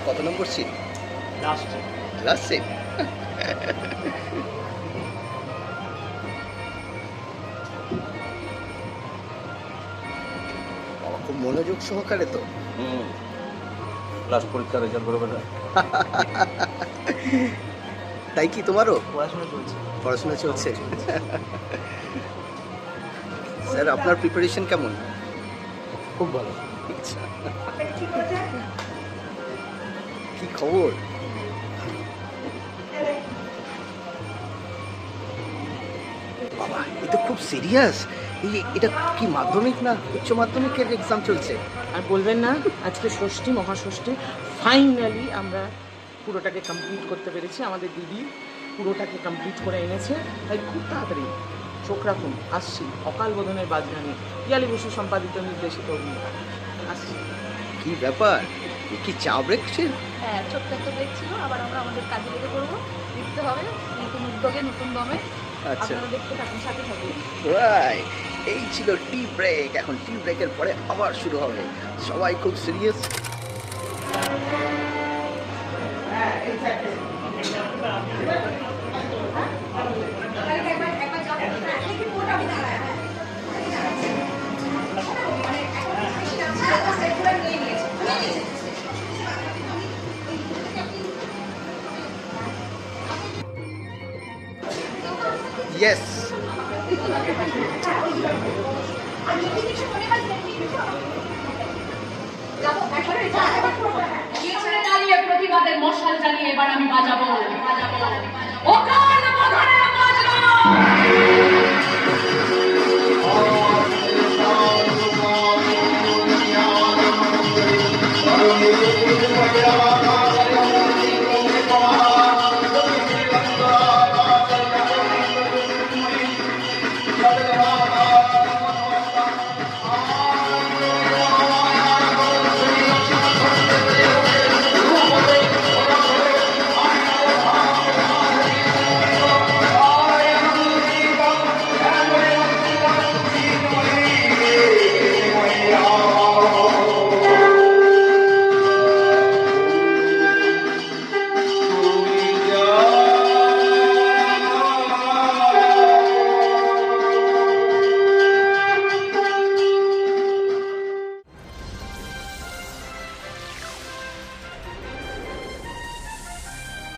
এটা কত number seat? Last last seat. বাবা খুব মনোযোগ সহকারে তো। লাস্ট পরীক্ষার রেজাল্ট করবে না। তাই কি তোমারও পড়াশোনা চলছে। পড়াশোনা চলছে? স্যার আপনার প্রিপারেশন কেমন? খুব ভালো। আচ্ছা, কি খবর? বাবা এ তো খুব সিরিয়াস। এটা কি মাধ্যমিক না উচ্চ মাধ্যমিকের এক্সাম চলছে? আর বলবেন না, আজকে ষষ্ঠী, মহাষষ্ঠী, ফাইনালি আমরা পুরোটাকে কমপ্লিট করতে পেরেছি। আমাদের দিদি পুরোটাকে কমপ্লিট করে এনেছে, তাই খুব তাড়াতাড়ি চোখ রাখুন, আসছি। অকাল বোধনের বাজগানে পিয়ালি বসু সম্পাদিত নির্দেশিত অভিনেতা আসছি। কি ব্যাপার, এ কি চা ব্রেক ছিল? হ্যাঁ, ছোট্ট একটা ব্রেক ছিল, আবার আমরা আমাদের কাজে লেগে পড়বো। লিখতে হবে নতুন উদ্যোগে, নতুন দমে। আচ্ছা আপনারা দেখতে থাকুন, সাথে থাকুন। রাইট, এই ছিল টি ব্রেক। এখন টি ব্রেকের পরে আবার শুরু হবে। সবাই খুব সিরিয়াস। ইয়েস, পিছনে দাঁড়িয়ে প্রতিবাদের মশাল জ্বালিয়ে এবার আমি বাজাবো বাজাবো